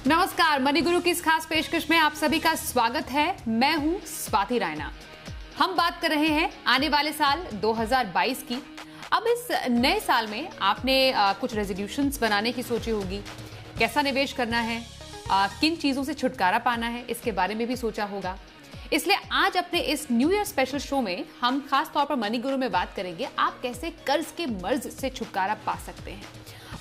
नमस्कार, मनी गुरु की इस खास पेशकश में आप सभी का स्वागत है। मैं हूं स्वाति रायना। हम बात कर रहे हैं आने वाले साल 2022 की। अब इस नए साल में आपने कुछ रेजोल्यूशंस बनाने की सोची होगी, कैसा निवेश करना है, किन चीजों से छुटकारा पाना है, इसके बारे में भी सोचा होगा। इसलिए आज अपने इस न्यू ईयर स्पेशल शो में हम खास तौर पर मनी गुरु में बात करेंगे आप कैसे कर्ज के मर्ज से छुटकारा पा सकते हैं।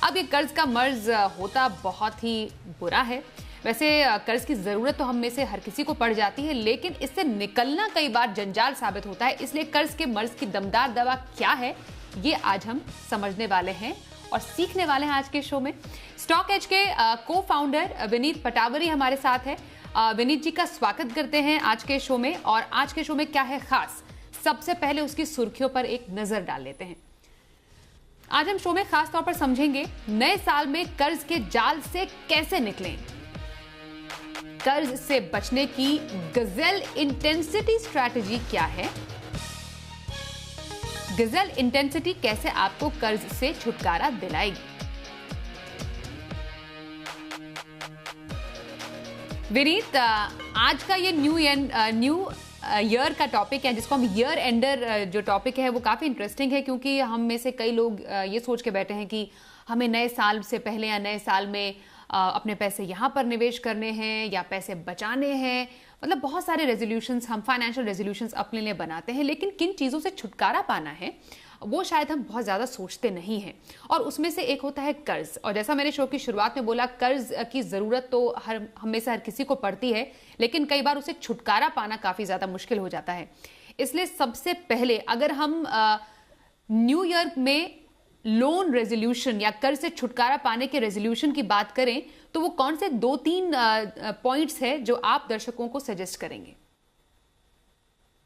अब ये कर्ज का मर्ज होता बहुत ही बुरा है। वैसे कर्ज की जरूरत तो हम में से हर किसी को पड़ जाती है, लेकिन इससे निकलना कई बार जंजाल साबित होता है। इसलिए कर्ज के मर्ज की दमदार दवा क्या है, ये आज हम समझने वाले हैं और सीखने वाले हैं आज के शो में। स्टॉक एज के को फाउंडर विनीत पटावरी हमारे साथ है। विनीत जी का स्वागत करते हैं आज के शो में। और आज के शो में क्या है खास, सबसे पहले उसकी सुर्खियों पर एक नजर डाल लेते हैं। आज हम शो में खास तौर पर समझेंगे नए साल में कर्ज के जाल से कैसे निकलें, कर्ज से बचने की गजेल इंटेंसिटी स्ट्रैटेजी क्या है, गजेल इंटेंसिटी कैसे आपको कर्ज से छुटकारा दिलाएगी। विनीत, आज का ये न्यू ईयर का टॉपिक है, जिसको हम ईयर एंडर जो टॉपिक है वो काफ़ी इंटरेस्टिंग है, क्योंकि हम में से कई लोग ये सोच के बैठे हैं कि हमें नए साल से पहले या नए साल में अपने पैसे यहाँ पर निवेश करने हैं या पैसे बचाने हैं। मतलब बहुत सारे रेजोल्यूशंस हम फाइनेंशियल रेजोल्यूशंस अपने लिए बनाते हैं, लेकिन किन चीज़ों से छुटकारा पाना है वो शायद हम बहुत ज़्यादा सोचते नहीं हैं। और उसमें से एक होता है कर्ज। और जैसा मैंने शो की शुरुआत में बोला, कर्ज की ज़रूरत तो हम में से हर किसी को पड़ती है, लेकिन कई बार उसे छुटकारा पाना काफ़ी ज़्यादा मुश्किल हो जाता है। इसलिए सबसे पहले अगर हम न्यू ईयर में लोन रेजोल्यूशन या कर्ज से छुटकारा पाने के रेजोल्यूशन की बात करें, तो वो कौन से 2-3 पॉइंट्स है जो आप दर्शकों को सजेस्ट करेंगे?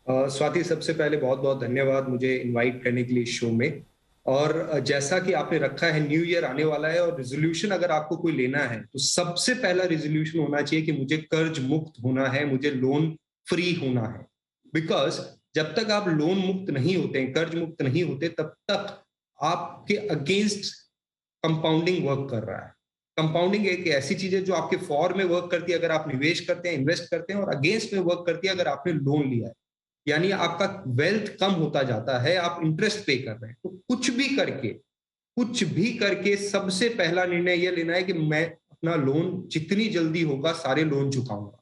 स्वाति, सबसे पहले बहुत बहुत धन्यवाद मुझे इनवाइट करने के लिए शो में। और जैसा कि आपने रखा है, न्यू ईयर आने वाला है और रेजोल्यूशन अगर आपको कोई लेना है तो सबसे पहला रेजोल्यूशन होना चाहिए कि मुझे कर्ज मुक्त होना है, मुझे लोन फ्री होना है। बिकॉज जब तक आप लोन मुक्त नहीं होते, कर्ज मुक्त नहीं होते, तब तक आपके अगेंस्ट कंपाउंडिंग वर्क कर रहा है। कंपाउंडिंग एक ऐसी चीज है जो आपके फॉर में वर्क करती है अगर आप निवेश करते हैं, इन्वेस्ट करते हैं, और अगेंस्ट में वर्क करती है अगर आपने लोन लिया है। यानी आपका वेल्थ कम होता जाता है, आप इंटरेस्ट पे कर रहे हैं। तो कुछ भी करके सबसे पहला निर्णय यह लेना है कि मैं अपना लोन जितनी जल्दी होगा सारे लोन चुकाऊंगा।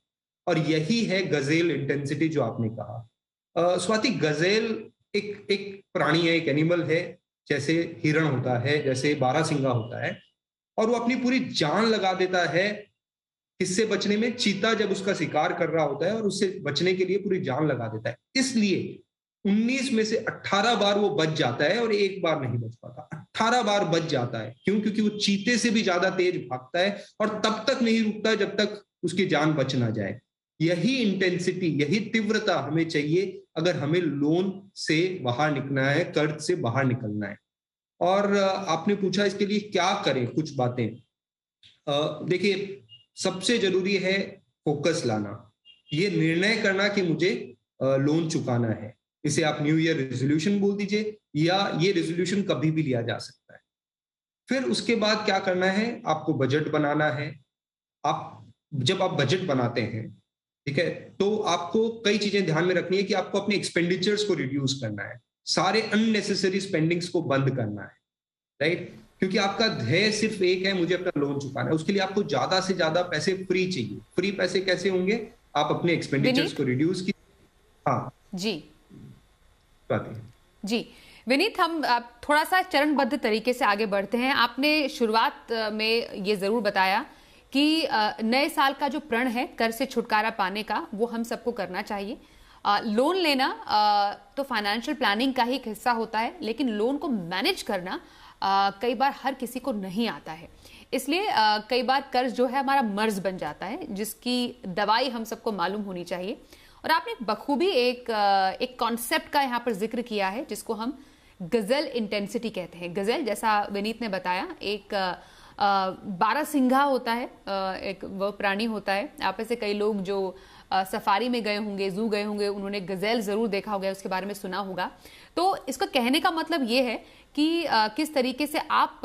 और यही है गजेल इंटेंसिटी जो आपने कहा। स्वाति, गजेल एक प्राणी है, एक एनिमल है, जैसे हिरण होता है, जैसे बारहसिंगा होता है, और वो अपनी पूरी जान लगा देता है इससे बचने में। चीता जब उसका शिकार कर रहा होता है और उससे बचने के लिए पूरी जान लगा देता है। इसलिए 19 में से 18 बार वो बच जाता है और एक बार नहीं बच पाता। 18 बार बच जाता है। क्यों? क्योंकि वो चीते से भी ज्यादा तेज भागता है और तब तक नहीं रुकता जब तक उसकी जान बच ना जाए। यही इंटेंसिटी, यही तीव्रता हमें चाहिए अगर हमें लोन से बाहर निकलना है, कर्ज से बाहर निकलना है। और आपने पूछा इसके लिए क्या करें, कुछ बातें। देखिए, सबसे जरूरी है फोकस लाना, ये निर्णय करना कि मुझे लोन चुकाना है। इसे आप न्यू ईयर रेजोल्यूशन बोल दीजिए, या ये रेजोल्यूशन कभी भी लिया जा सकता है। फिर उसके बाद क्या करना है, आपको बजट बनाना है। जब आप बजट बनाते हैं, ठीक है, तो आपको कई चीजें ध्यान में रखनी है कि आपको अपने एक्सपेंडिचर्स को रिड्यूस करना है, सारे अननेसेसरी स्पेंडिंग्स को बंद करना है, राइट? क्योंकि आपका ध्येय सिर्फ एक है, मुझे अपना लोन चुकाना है। उसके लिए आपको ज्यादा से ज्यादा पैसे फ्री चाहिए। फ्री पैसे कैसे होंगे? आप अपने एक्सपेंडिचर्स को रिड्यूस की। हाँ जी जी विनीत, हम थोड़ा सा चरणबद्ध तरीके से आगे बढ़ते हैं। आपने शुरुआत में ये जरूर बताया कि नए साल का जो प्रण है कर्ज से छुटकारा पाने का, वो हम सबको करना चाहिए। लोन लेना तो फाइनेंशियल प्लानिंग का ही एक हिस्सा होता है, लेकिन लोन को मैनेज करना कई बार हर किसी को नहीं आता है। इसलिए कई बार कर्ज जो है हमारा मर्ज बन जाता है, जिसकी दवाई हम सबको मालूम होनी चाहिए। और आपने बखूबी एक कॉन्सेप्ट का यहाँ पर जिक्र किया है, जिसको हम गजेल इंटेंसिटी कहते हैं। गजेल, जैसा विनीत ने बताया, एक बारहसिंघा होता है, एक वह प्राणी होता है। आप में से कई लोग जो सफारी में गए होंगे, जू गए होंगे, उन्होंने गजेल जरूर देखा होगा, उसके बारे में सुना होगा। तो इसका कहने का मतलब ये है कि किस तरीके से आप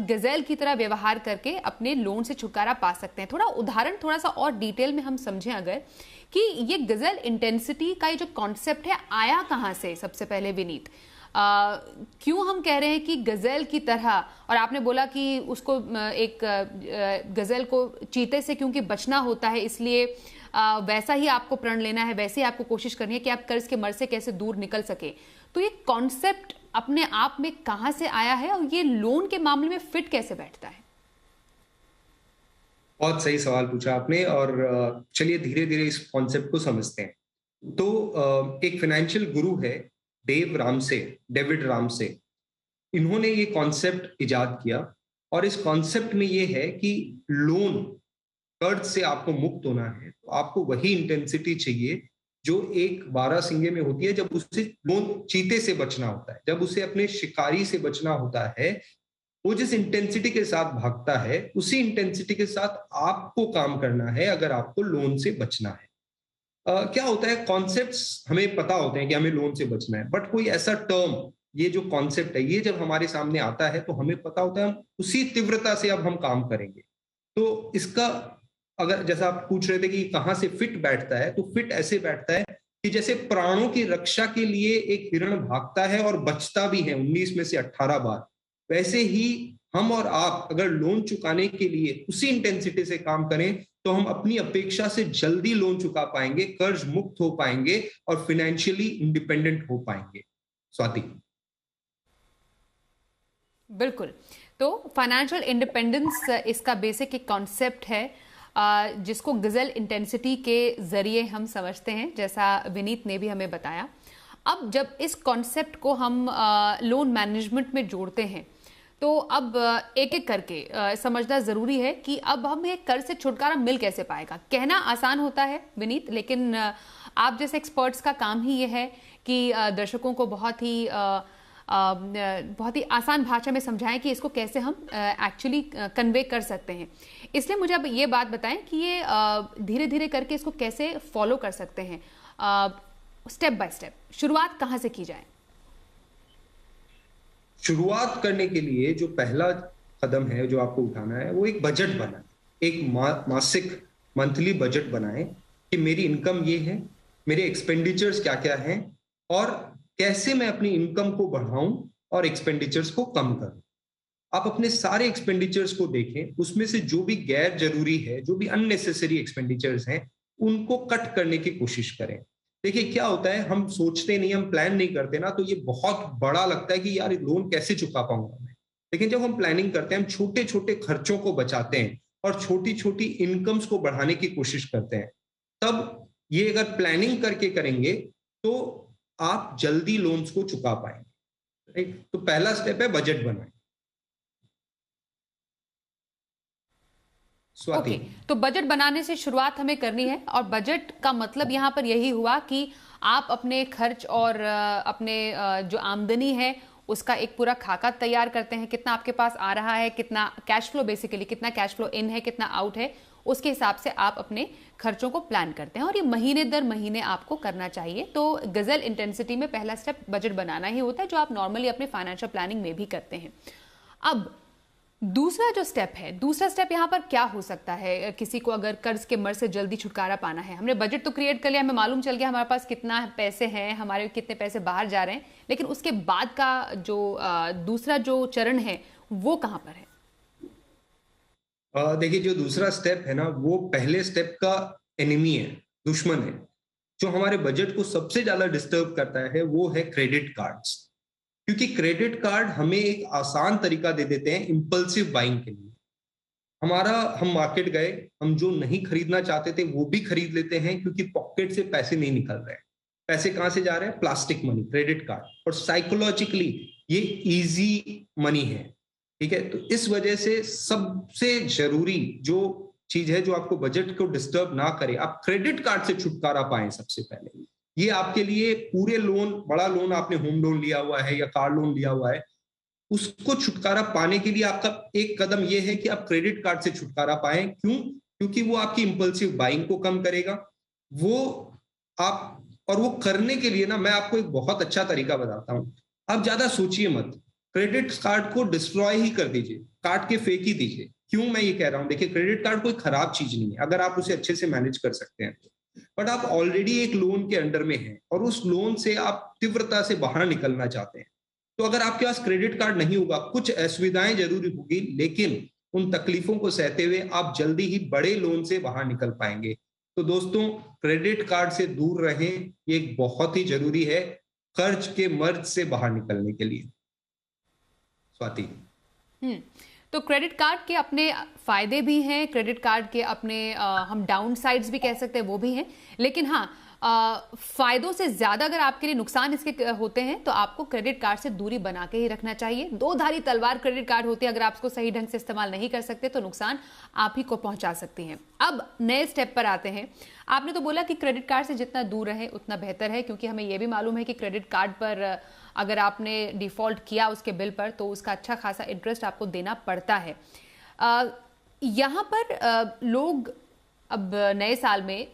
गजल की तरह व्यवहार करके अपने लोन से छुटकारा पा सकते हैं। थोड़ा उदाहरण थोड़ा सा और डिटेल में हम समझें अगर, कि ये गजल इंटेंसिटी का ये जो कॉन्सेप्ट है आया कहाँ से सबसे पहले विनीत? क्यों हम कह रहे हैं कि गजल की तरह, और आपने बोला कि उसको एक गजल को चीते से क्योंकि बचना होता है इसलिए वैसा ही आपको प्रण लेना है, वैसे ही आपको कोशिश करनी है कि आप कर्ज के मर से कैसे दूर निकल सके। तो ये कॉन्सेप्ट अपने आप में कहां से आया है और ये लोन के मामले में फिट कैसे बैठता है? बहुत सही सवाल पूछा आपने, और चलिए धीरे धीरे इस कॉन्सेप्ट को समझते हैं। तो एक फाइनेंशियल गुरु है डेविड रामसे। इन्होंने ये कॉन्सेप्ट इजाद किया, और इस कॉन्सेप्ट में ये है कि लोन, कर्ज से आपको मुक्त होना है तो आपको वही इंटेंसिटी चाहिए जो एक बारहसिंगे में होती है जब उसे लोन चीते से बचना होता है, जब उसे अपने शिकारी से बचना होता है। वो जिस इंटेंसिटी के साथ भागता है उसी इंटेंसिटी के साथ आपको काम करना है अगर आपको लोन से बचना है। क्या होता है, कॉन्सेप्ट्स हमें पता होते हैं कि हमें लोन से बचना है, बट कोई ऐसा टर्म, ये जो कॉन्सेप्ट है ये जब हमारे सामने आता है तो हमें पता होता है हम उसी तीव्रता से अब हम काम करेंगे। तो इसका अगर जैसा आप पूछ रहे थे कि कहाँ से फिट बैठता है, तो फिट ऐसे बैठता है कि जैसे प्राणों की रक्षा के लिए एक हिरण भागता है और बचता भी है 19 में से 18 बार, वैसे ही हम और आप अगर लोन चुकाने के लिए उसी इंटेंसिटी से काम करें तो हम अपनी अपेक्षा से जल्दी लोन चुका पाएंगे, कर्ज मुक्त हो पाएंगे और फाइनेंशियली इंडिपेंडेंट हो पाएंगे। स्वाति। बिल्कुल, तो फाइनेंशियल इंडिपेंडेंस इसका बेसिक एक कॉन्सेप्ट है जिसको गजल इंटेंसिटी के जरिए हम समझते हैं, जैसा विनीत ने भी हमें बताया। अब जब इस कॉन्सेप्ट को हम लोन मैनेजमेंट में जोड़ते हैं तो अब एक एक करके समझना जरूरी है कि अब हमें कर्ज से छुटकारा मिल कैसे पाएगा। कहना आसान होता है विनीत, लेकिन आप जैसे एक्सपर्ट्स का काम ही ये है कि दर्शकों को बहुत ही आसान भाषा में समझाएं कि इसको कैसे हम एक्चुअली कन्वे कर सकते हैं। इसलिए मुझे अब ये बात बताएं कि ये धीरे धीरे करके इसको कैसे फॉलो कर सकते हैं, स्टेप बाय स्टेप। शुरुआत कहाँ से की जाए? शुरुआत करने के लिए जो पहला कदम है जो आपको उठाना है वो एक बजट बनाए, एक मासिक मंथली बजट बनाए कि मेरी इनकम ये है, मेरे एक्सपेंडिचर्स क्या क्या हैं और कैसे मैं अपनी इनकम को बढ़ाऊं और एक्सपेंडिचर्स को कम करूं। आप अपने सारे एक्सपेंडिचर्स को देखें, उसमें से जो भी गैर जरूरी है, जो भी अननेसेसरी एक्सपेंडिचर्स हैं, उनको कट करने की कोशिश करें। देखिए क्या होता है, हम सोचते नहीं, हम प्लान नहीं करते ना, तो ये बहुत बड़ा लगता है कि यार लोन कैसे चुका पाऊंगा मैं। लेकिन जब हम प्लानिंग करते हैं, हम छोटे छोटे खर्चों को बचाते हैं और छोटी छोटी इनकम्स को बढ़ाने की कोशिश करते हैं, तब ये अगर प्लानिंग करके करेंगे तो आप जल्दी लोन्स को चुका पाएंगे। तो पहला स्टेप है बजट बनाएं। ओके, तो बजट बनाने से शुरुआत हमें करनी है, और बजट का मतलब यहाँ पर यही हुआ कि आप अपने खर्च और अपने जो आमदनी है उसका एक पूरा खाका तैयार करते हैं, कितना आपके पास आ रहा है, कितना कैश फ्लो, बेसिकली कितना कैश फ्लो इन है, कितना आउट है, उसके हिसाब से आप अपने खर्चों को प्लान करते हैं, और ये महीने दर महीने आपको करना चाहिए। तो गजल इंटेंसिटी में पहला स्टेप बजट बनाना ही होता है, जो आप नॉर्मली अपने फाइनेंशियल प्लानिंग में भी करते हैं। अब दूसरा जो स्टेप है, दूसरा स्टेप यहाँ पर क्या हो सकता है? किसी को अगर कर्ज के मर से जल्दी छुटकारा पाना है, हमने बजट तो क्रिएट कर लिया, हमें मालूम चल गया हमारे पास कितना पैसे हैं, हमारे कितने पैसे बाहर जा रहे हैं, लेकिन उसके बाद का जो दूसरा जो चरण है वो कहाँ पर है? देखिए, जो दूसरा स्टेप है ना, वो पहले स्टेप का एनिमी है, दुश्मन है। जो हमारे बजट को सबसे ज्यादा डिस्टर्ब करता है वो है क्रेडिट कार्ड्स, क्योंकि क्रेडिट कार्ड हमें एक आसान तरीका दे देते हैं इंपल्सिव बाइंग के लिए। हम मार्केट गए, हम जो नहीं खरीदना चाहते थे वो भी खरीद लेते हैं, क्योंकि पॉकेट से पैसे नहीं निकल रहे हैं। पैसे कहां से जा रहे हैं? Plastic money, credit card. और साइकोलॉजिकली ये इजी मनी है, ठीक है। तो इस वजह से सबसे जरूरी जो चीज है जो आपको बजट को डिस्टर्ब ना करे, आप क्रेडिट कार्ड से छुटकारा पाएं सबसे पहले। ये आपके लिए पूरे लोन, बड़ा लोन आपने होम लोन लिया हुआ है या कार लोन लिया हुआ है, उसको छुटकारा पाने के लिए आपका एक कदम ये है कि आप क्रेडिट कार्ड से छुटकारा पाएं। क्यों? क्योंकि वो आपकी इंपल्सिव बाइंग को कम करेगा। और वो करने के लिए ना, मैं आपको एक बहुत अच्छा तरीका बताता हूं। आप ज्यादा सोचिए मत, क्रेडिट कार्ड को डिस्ट्रॉय ही कर दीजिए, काट के फेंक ही दीजिए। क्यों मैं ये कह रहा हूं? देखिए, क्रेडिट कार्ड कोई खराब चीज नहीं है अगर आप उसे अच्छे से मैनेज कर सकते हैं तो। बट आप ऑलरेडी एक लोन के अंडर में हैं और उस लोन से आप तीव्रता से बाहर निकलना चाहते हैं, तो अगर आपके पास क्रेडिट कार्ड नहीं होगा, कुछ असुविधाएं जरूर होगी, लेकिन उन तकलीफों को सहते हुए आप जल्दी ही बड़े लोन से बाहर निकल पाएंगे। तो दोस्तों, क्रेडिट कार्ड से दूर रहें, ये बहुत ही जरूरी है कर्ज के मर्ज से बाहर निकलने के लिए। स्वाति। तो क्रेडिट कार्ड के अपने फायदे भी हैं, क्रेडिट कार्ड के अपने हम डाउन साइड्स भी कह सकते हैं, वो भी हैं, लेकिन हाँ, फायदों से ज्यादा अगर आपके लिए नुकसान इसके होते हैं तो आपको क्रेडिट कार्ड से दूरी बना के ही रखना चाहिए। दो धारी तलवार क्रेडिट कार्ड होती है, अगर आप उसको सही ढंग से इस्तेमाल नहीं कर सकते तो नुकसान आप ही को पहुंचा सकती हैं। अब नए स्टेप पर आते हैं। आपने तो बोला कि क्रेडिट कार्ड से जितना दूर रहे उतना बेहतर है, क्योंकि हमें यह भी मालूम है कि क्रेडिट कार्ड पर अगर आपने डिफॉल्ट किया उसके बिल पर तो उसका अच्छा खासा इंटरेस्ट आपको देना पड़ता है। यहाँ पर लोग अब नए साल में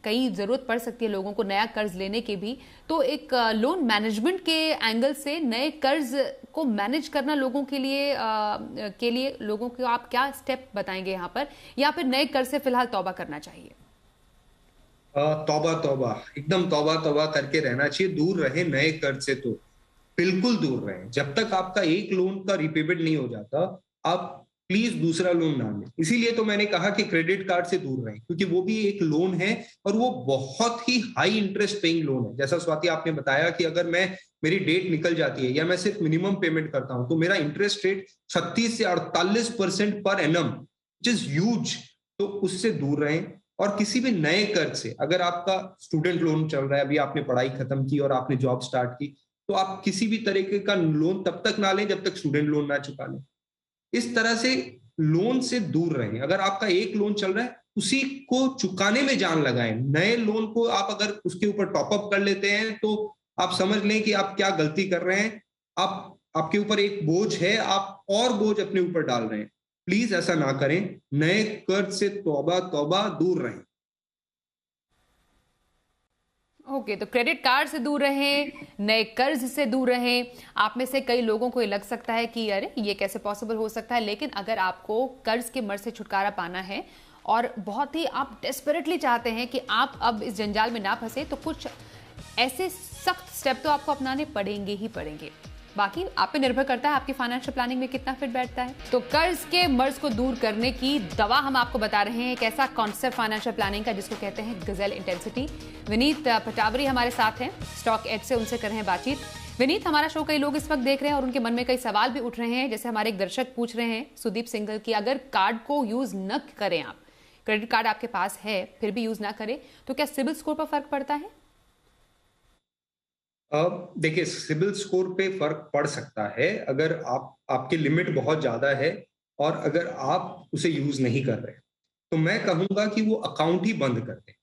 कई जरूरत पड़ सकती है लोगों को नया कर्ज लेने की भी, तो एक लोन मैनेजमेंट के एंगल से नए कर्ज को मैनेज करना लोगों के लिए लोगों को आप क्या स्टेप बताएंगे यहाँ पर, या फिर नए कर्ज से फिलहाल तौबा करना चाहिए? तौबा तौबा, एकदम तौबा तौबा करके रहना चाहिए। दूर रहे नए कर्ज से, तो बिल्कुल दूर रहे। जब तक आपका एक लोन का रिपेमेंट नहीं हो जाता, आप प्लीज दूसरा लोन ना लें। इसीलिए तो मैंने कहा कि क्रेडिट कार्ड से दूर रहें, क्योंकि वो भी एक लोन है और वो बहुत ही हाई इंटरेस्ट पेइंग लोन है। जैसा स्वाति आपने बताया कि अगर मेरी डेट निकल जाती है या मैं सिर्फ मिनिमम पेमेंट करता हूं तो मेरा इंटरेस्ट रेट 36 से 48% per annum, which is huge. तो उससे दूर रहें। और किसी भी नए कर्ज से, अगर आपका स्टूडेंट लोन चल रहा है, अभी आपने पढ़ाई खत्म की और आपने जॉब स्टार्ट की, तो आप किसी भी तरीके का लोन तब तक ना लें जब तक स्टूडेंट लोन ना चुका लें। इस तरह से लोन से दूर रहें। अगर आपका एक लोन चल रहा है, उसी को चुकाने में जान लगाएं। नए लोन को आप अगर उसके ऊपर टॉपअप कर लेते हैं तो आप समझ लें कि आप क्या गलती कर रहे हैं। आपके ऊपर एक बोझ है, आप और बोझ अपने ऊपर डाल रहे हैं। प्लीज ऐसा ना करें। नए कर्ज से तौबा तौबा, दूर रहें। ओके, तो क्रेडिट कार्ड से दूर रहें, नए कर्ज से दूर रहें। आप में से कई लोगों को ये लग सकता है कि अरे ये कैसे पॉसिबल हो सकता है, लेकिन अगर आपको कर्ज के मर्ज से छुटकारा पाना है और बहुत ही आप डेस्परेटली चाहते हैं कि आप अब इस जंजाल में ना फंसे, तो कुछ ऐसे सख्त स्टेप तो आपको अपनाने पड़ेंगे ही पड़ेंगे। बाकी आप पे निर्भर करता है आपकी फाइनेंशियल प्लानिंग में कितना फिट बैठता है। तो कर्ज के मर्ज को दूर करने की दवा हम आपको बता रहे हैं, एक ऐसा कॉन्सेप्ट फाइनेंशियल प्लानिंग का जिसको कहते हैं गजल इंटेंसिटी। विनीत पटावरी हमारे साथ हैं स्टॉक एड से, उनसे कर रहे हैं बातचीत। विनीत, हमारा शो कई लोग इस वक्त देख रहे हैं और उनके मन में कई सवाल भी उठ रहे हैं। जैसे हमारे एक दर्शक पूछ रहे हैं, सुदीप सिंघल, की अगर कार्ड को यूज न करें, आप क्रेडिट कार्ड आपके पास है फिर भी यूज ना करें, तो क्या सिबिल स्कोर पर फर्क पड़ता है? देखिए, सिबिल स्कोर पे फर्क पड़ सकता है अगर आपकी लिमिट बहुत ज्यादा है और अगर आप उसे यूज नहीं कर रहे। तो मैं कहूंगा कि वो अकाउंट ही बंद कर दें,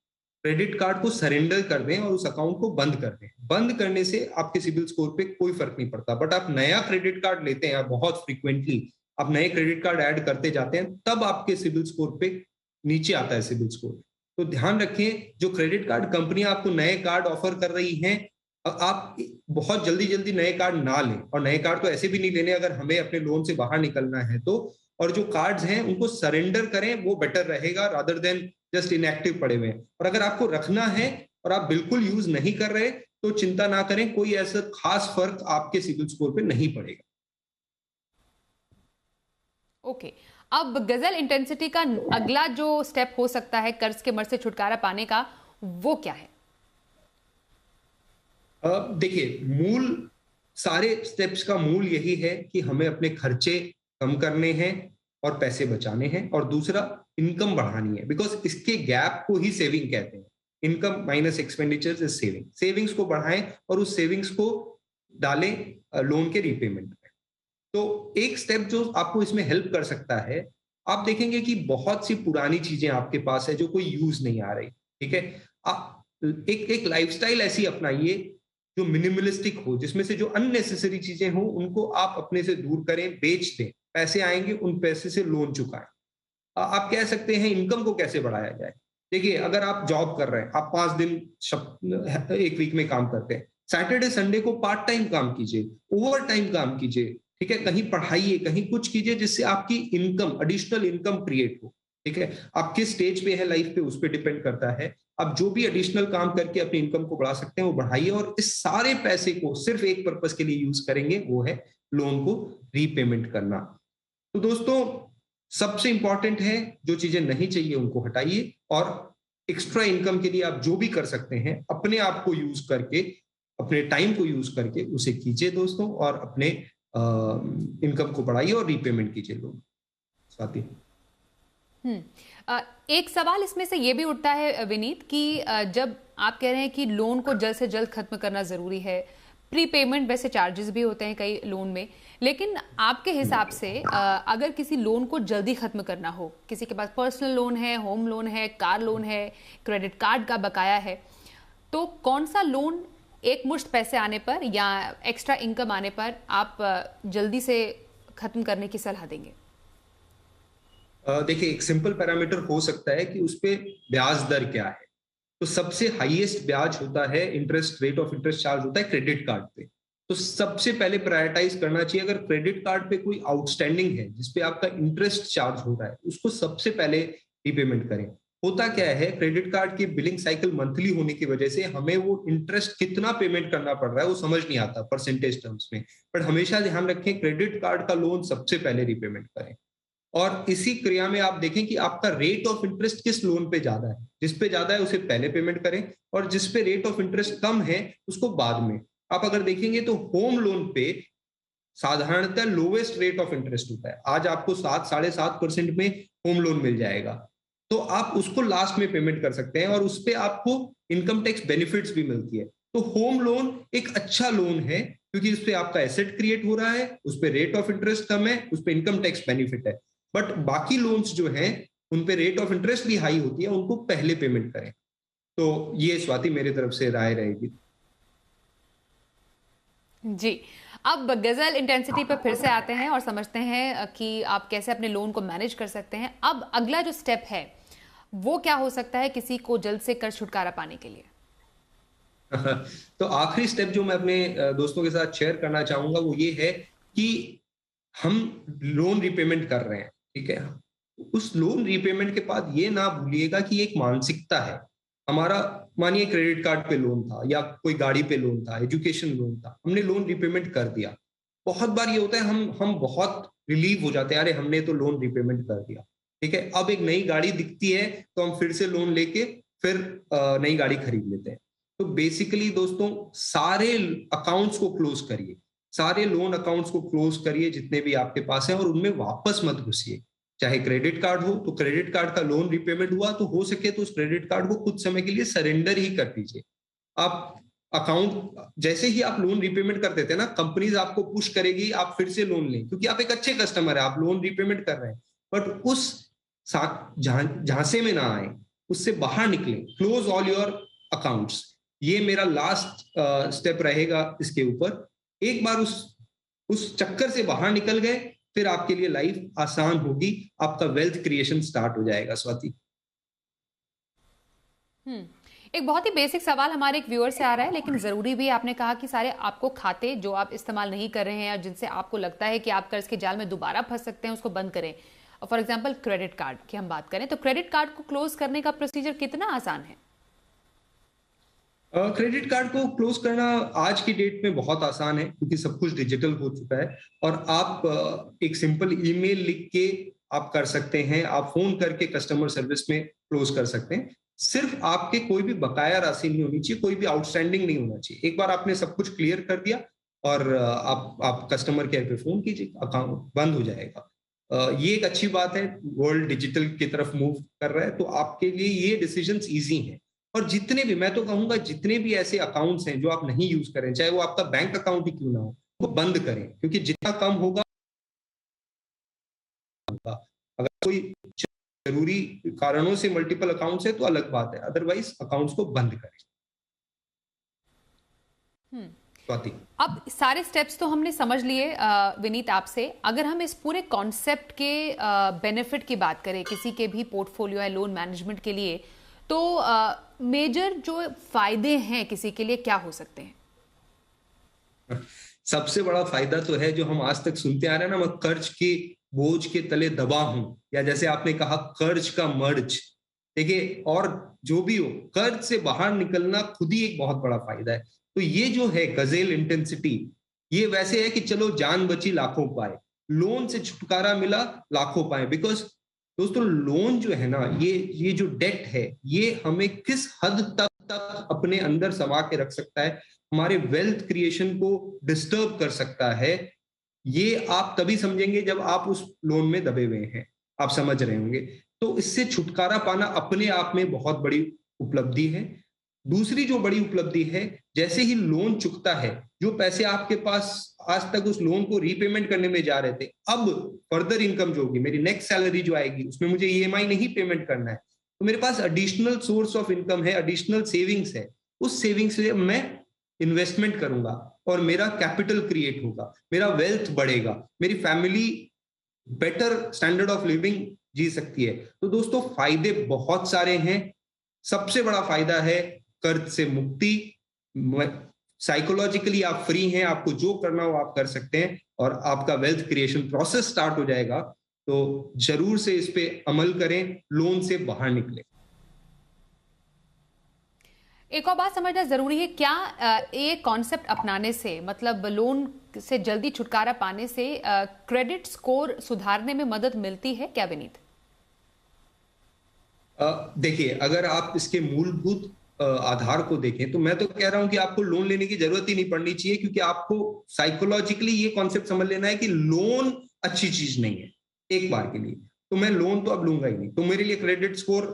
क्रेडिट कार्ड को सरेंडर कर दें और उस अकाउंट को बंद कर दें। बंद करने से आपके सिबिल स्कोर पे कोई फर्क नहीं पड़ता। बट आप नया क्रेडिट कार्ड लेते हैं, बहुत फ्रीक्वेंटली आप नए क्रेडिट कार्ड ऐड करते जाते हैं, तब आपके सिबिल स्कोर पे नीचे आता है सिबिल स्कोर। तो ध्यान रखें, जो क्रेडिट कार्ड कंपनियां आपको नए कार्ड ऑफर कर रही हैं, आप बहुत जल्दी जल्दी नए कार्ड ना लें। और नए कार्ड तो ऐसे भी नहीं लेने अगर हमें अपने लोन से बाहर निकलना है तो। और जो कार्ड्स हैं उनको सरेंडर करें, वो बेटर रहेगा रादर देन जस्ट इनएक्टिव पड़े हुए। और अगर आपको रखना है और आप बिल्कुल यूज नहीं कर रहे तो चिंता ना करें, कोई ऐसा खास फर्क आपके सिबिल स्कोर पे नहीं पड़ेगा। ओके, अब गजल इंटेंसिटी का अगला जो स्टेप हो सकता है कर्ज के मर्ज से छुटकारा पाने का, वो क्या है? देखिए, सारे स्टेप्स का मूल यही है कि हमें अपने खर्चे कम करने हैं और पैसे बचाने हैं, और दूसरा इनकम बढ़ानी है। बिकॉज इसके गैप को ही सेविंग कहते हैं। Income minus expenditures is saving. Savings को बढ़ाएं और उस सेविंग्स को डालें लोन के रीपेमेंट में। तो एक स्टेप जो आपको इसमें हेल्प कर सकता है, आप देखेंगे कि बहुत सी पुरानी चीजें आपके पास है जो कोई यूज नहीं आ रही। ठीक है, आप एक लाइफस्टाइल ऐसी अपनाइए जो मिनिमलिस्टिक हो, जिसमें से जो अननेसेसरी चीजें हो उनको आप अपने से दूर करें, बेच दें। पैसे आएंगे, उन पैसे से लोन चुकाएं। आप कह सकते हैं इनकम को कैसे बढ़ाया जाए। देखिए, अगर आप जॉब कर रहे हैं, आप 5 दिन एक वीक में काम करते हैं, सैटरडे संडे को पार्ट टाइम काम कीजिए, ओवर टाइम काम कीजिए। ठीक है, कहीं पढ़ाइए, कहीं कुछ कीजिए जिससे आपकी इनकम, एडिशनल इनकम क्रिएट हो। ठीक है, आप किस स्टेज पे है लाइफ पे, उस पर डिपेंड करता है। आप जो भी एडिशनल काम करके अपनी इनकम को बढ़ा सकते हैं वो बढ़ाइए, और इस सारे पैसे को सिर्फ एक पर्पस के लिए यूज करेंगे, वो है लोन को रीपेमेंट करना। तो दोस्तों, सबसे इंपॉर्टेंट है, जो चीजें नहीं चाहिए उनको हटाइए, और एक्स्ट्रा इनकम के लिए आप जो भी कर सकते हैं अपने आप को यूज करके, अपने टाइम को यूज करके उसे कीजिए दोस्तों, और अपने इनकम को बढ़ाइए और रीपेमेंट कीजिए लोन। स्वाति। एक सवाल इसमें से ये भी उठता है विनीत कि जब आप कह रहे हैं कि लोन को जल्द से जल्द खत्म करना जरूरी है, प्री पेमेंट वैसे चार्जेस भी होते हैं कई लोन में, लेकिन आपके हिसाब से अगर किसी लोन को जल्दी खत्म करना हो, किसी के पास पर्सनल लोन है, होम लोन है, कार लोन है, क्रेडिट कार्ड का बकाया है, तो कौन सा लोन एक मुश्त पैसे आने पर या एक्स्ट्रा इनकम आने पर आप जल्दी से खत्म करने की सलाह देंगे? देखिए, एक सिंपल पैरामीटर हो सकता है कि उस पे ब्याज दर क्या है। तो सबसे हाईएस्ट ब्याज होता है, interest rate of interest charge होता है क्रेडिट कार्ड पे। तो सबसे पहले प्रायोरिटाइज करना चाहिए, अगर क्रेडिट कार्ड पे कोई आउटस्टैंडिंग है जिसपे आपका इंटरेस्ट चार्ज हो रहा है, उसको सबसे पहले रीपेमेंट करें। होता क्या है, क्रेडिट कार्ड की बिलिंग साइकिल मंथली होने की वजह से हमें वो इंटरेस्ट कितना पेमेंट करना पड़ रहा है वो समझ नहीं आता परसेंटेज टर्म्स में। पर हमेशा ध्यान रखें, क्रेडिट कार्ड का लोन सबसे पहले रीपेमेंट करें, और इसी क्रिया में आप देखें कि आपका रेट ऑफ इंटरेस्ट किस लोन पे ज्यादा है। जिस पे ज्यादा है उसे पहले पेमेंट करें, और जिस पे रेट ऑफ इंटरेस्ट कम है उसको बाद में। आप अगर देखेंगे तो होम लोन पे साधारणतः लोवेस्ट रेट ऑफ इंटरेस्ट होता है। आज आपको 7-7.5% में होम लोन मिल जाएगा, तो आप उसको लास्ट में पेमेंट कर सकते हैं, और उस पे आपको इनकम टैक्स बेनिफिट्स भी मिलती है। तो होम लोन एक अच्छा लोन है, क्योंकि उस पे आपका एसेट क्रिएट हो रहा है, उस पे रेट ऑफ इंटरेस्ट कम है, उस पे इनकम टैक्स बेनिफिट है। बट बाकी लोन्स जो हैं उन पे रेट ऑफ इंटरेस्ट भी हाई होती है, उनको पहले पेमेंट करें। तो ये स्वाति मेरी तरफ से राय रहेगी। जी, अब गजल इंटेंसिटी पर फिर से आते हैं और समझते हैं कि आप कैसे अपने लोन को मैनेज कर सकते हैं। अब अगला जो स्टेप है वो क्या हो सकता है किसी को जल्द से कर छुटकारा पाने के लिए? तो आखिरी स्टेप जो मैं अपने दोस्तों के साथ शेयर करना चाहूंगा वो ये है कि हम लोन रिपेमेंट कर रहे हैं, ठीक है, उस लोन रिपेमेंट के बाद ये ना भूलिएगा कि एक मानसिकता है हमारा। मानिए क्रेडिट कार्ड पे लोन था, या कोई गाड़ी पे लोन था, एजुकेशन लोन था, हमने लोन रिपेमेंट कर दिया। बहुत बार ये होता है, हम बहुत रिलीव हो जाते हैं, अरे हमने तो लोन रिपेमेंट कर दिया, ठीक है, अब एक नई गाड़ी दिखती है तो हम फिर से लोन लेके फिर नई गाड़ी खरीद लेते हैं। तो बेसिकली दोस्तों, सारे अकाउंट्स को क्लोज करिए, सारे लोन अकाउंट्स को क्लोज करिए जितने भी आपके पास हैं, और उनमें वापस मत घुसिए। चाहे क्रेडिट कार्ड हो तो क्रेडिट कार्ड का लोन रिपेमेंट हुआ तो हो सके तो उस क्रेडिट कार्ड को कुछ समय के लिए सरेंडर ही कर दीजिए। आप अकाउंट, जैसे ही आप लोन रिपेमेंट कर देते हैं ना, कंपनीज आपको पुश करेगी आप फिर से लोन लें, क्योंकि आप एक अच्छे कस्टमर है, आप लोन रिपेमेंट कर रहे हैं। बट उस झांसे में ना आए, उससे बाहर निकले, क्लोज ऑल योर अकाउंट्स। ये मेरा लास्ट स्टेप रहेगा इसके ऊपर। एक बार उस चक्कर से बाहर निकल गए, फिर आपके लिए लाइफ आसान होगी, आपका वेल्थ क्रिएशन स्टार्ट हो जाएगा। स्वाति, एक बहुत ही बेसिक सवाल हमारे एक व्यूअर से आ रहा है, लेकिन जरूरी भी। आपने कहा कि सारे आपको खाते जो आप इस्तेमाल नहीं कर रहे हैं और जिनसे आपको लगता है कि आप कर्ज के जाल में दोबारा फंस सकते हैं, उसको बंद करें। फॉर एग्जाम्पल क्रेडिट कार्ड की हम बात करें तो क्रेडिट कार्ड को क्लोज करने का प्रोसीजर कितना आसान है? क्रेडिट कार्ड को क्लोज करना आज की डेट में बहुत आसान है, क्योंकि सब कुछ डिजिटल हो चुका है, और आप एक सिंपल ईमेल लिख के आप कर सकते हैं, आप फोन करके कस्टमर सर्विस में क्लोज कर सकते हैं। सिर्फ आपके कोई भी बकाया राशि नहीं होनी चाहिए, कोई भी आउटस्टैंडिंग नहीं होना चाहिए। एक बार आपने सब कुछ क्लियर कर दिया और आप कस्टमर केयर पे फोन कीजिए, अकाउंट बंद हो जाएगा। ये एक अच्छी बात है, वर्ल्ड डिजिटल की तरफ मूव कर रहा है, तो आपके लिए ये डिसीजंस इजी हैं। और जितने भी, मैं तो कहूंगा जितने भी ऐसे अकाउंट्स हैं जो आप नहीं यूज करें, चाहे वो आपका बैंक अकाउंट ही क्यों ना हो, वो बंद करें, क्योंकि जितना कम होगा, अगर कोई जरूरी कारणों से मल्टीपल अकाउंट्स है तो अलग बात है, अदरवाइज अकाउंट्स को बंद करें। अब सारे स्टेप्स तो हमने समझ लिए विनीत आपसे। अगर हम इस पूरे कॉन्सेप्ट के बेनिफिट की बात करें किसी के भी पोर्टफोलियो है लोन मैनेजमेंट के लिए, तो मेजर जो फायदे हैं किसी के लिए क्या हो सकते हैं? सबसे बड़ा फायदा तो है जो हम आज तक सुनते आ रहे हैं ना, मैं कर्ज के बोझ के तले दबा हूं, या जैसे आपने कहा कर्ज का मर्ज। देखिए, और जो भी हो, कर्ज से बाहर निकलना खुद ही एक बहुत बड़ा फायदा है। तो ये जो है गजेल इंटेंसिटी, ये वैसे है कि चलो जान बची लाखों पाए, लोन से छुटकारा मिला लाखों पाए। बिकॉज दोस्तों लोन जो है ना, ये जो डेट है, ये हमें किस हद तक अपने अंदर समा के रख सकता है, हमारे वेल्थ क्रिएशन को डिस्टर्ब कर सकता है, ये आप तभी समझेंगे जब आप उस लोन में दबे हुए हैं, आप समझ रहे होंगे। तो इससे छुटकारा पाना अपने आप में बहुत बड़ी उपलब्धि है। दूसरी जो बड़ी उपलब्धि है, जैसे ही लोन चुकता है, जो पैसे आपके पास आज तक उस लोन को रीपेमेंट करने में जा रहे थे, अब फर्दर इनकम जो होगी, मेरी नेक्स्ट सैलरी जो आएगी, उसमें मुझे ईएमआई नहीं पेमेंट करना है, तो मेरे पास एडिशनल सोर्स ऑफ इनकम है, एडिशनल सेविंग्स है। उस सेविंग्स से मैं इन्वेस्टमेंट करूंगा और मेरा कैपिटल क्रिएट होगा, मेरा वेल्थ बढ़ेगा, मेरी family better standard of living जी सकती है। तो दोस्तों फायदे बहुत सारे हैं। सबसे बड़ा फायदा है कर्ज से मुक्ति। साइकोलॉजिकली आप फ्री हैं, आपको जो करना हो आप कर सकते हैं, और आपका वेल्थ क्रिएशन प्रोसेस स्टार्ट हो जाएगा। तो जरूर से इस पे अमल करें, लोन से बाहर निकलें। एक और बात समझना जरूरी है, क्या ये कॉन्सेप्ट अपनाने से, मतलब लोन से जल्दी छुटकारा पाने से क्रेडिट स्कोर सुधारने में मदद मिलती है क्या विनीत? देखिए, अगर आप इसके मूलभूत आधार को देखें तो मैं तो कह रहा हूं कि आपको लोन लेने की जरूरत ही नहीं पड़नी चाहिए, क्योंकि आपको साइकोलॉजिकली ये कॉन्सेप्ट समझ लेना है कि लोन अच्छी चीज नहीं है एक बार के लिए। तो मैं लोन तो अब लूंगा ही नहीं, तो मेरे लिए क्रेडिट स्कोर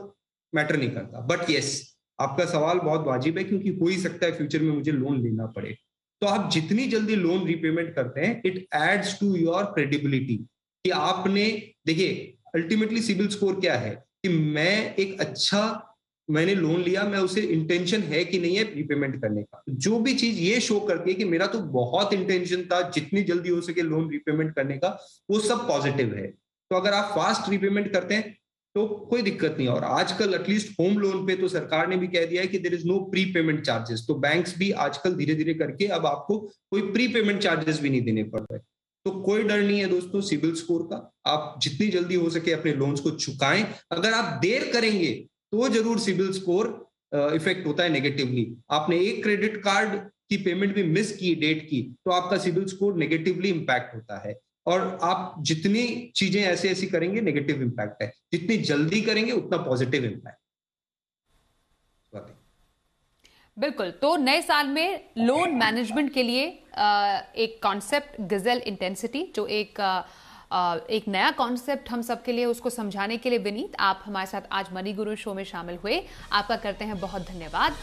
मैटर नहीं करता। बट यस, आपका सवाल बहुत वाजिब है, क्योंकि हो ही सकता है फ्यूचर में मुझे लोन लेना पड़े। तो आप जितनी जल्दी लोन रीपेमेंट करते हैं, it adds to your credibility कि आपने, देखिए अल्टीमेटली सिबिल स्कोर क्या है कि मैं एक अच्छा, मैंने लोन लिया, मैं उसे इंटेंशन है कि नहीं है रीपेमेंट करने का। जो भी चीज ये शो करती है कि मेरा तो बहुत इंटेंशन था जितनी जल्दी हो सके लोन रीपेमेंट करने का, वो सब पॉजिटिव है। तो अगर आप फास्ट रीपेमेंट करते हैं तो कोई दिक्कत नहीं। और आजकल एटलीस्ट होम लोन पे तो सरकार ने भी कह दिया है कि there is no prepayment charges. तो बैंक्स भी आजकल धीरे धीरे करके अब आपको कोई प्री पेमेंट चार्जेस भी नहीं देने पड़ रहे। तो कोई डर नहीं है दोस्तों सिबिल स्कोर का। आप जितनी जल्दी हो सके अपने लोन्स को चुकाएं। अगर आप देर करेंगे तो जरूर सिबिल स्कोर इफेक्ट होता है नेगेटिवली। आपने एक क्रेडिट कार्ड की पेमेंट भी मिस की डेट की, तो आपका सिबिल स्कोर नेगेटिवली इंपैक्ट होता है। और आप जितनी चीजें ऐसे ऐसी करेंगे, नेगेटिव इंपैक्ट है, जितनी जल्दी करेंगे उतना पॉजिटिव इंपैक्ट। बिल्कुल। तो नए साल में लोन मैनेजमेंट के लिए एक कॉन्सेप्ट गजेल इंटेंसिटी, जो एक नया कॉन्सेप्ट हम सबके लिए, उसको समझाने के लिए विनीत आप हमारे साथ आज मनी गुरु शो में शामिल हुए। आपका करते हैं बहुत धन्यवाद।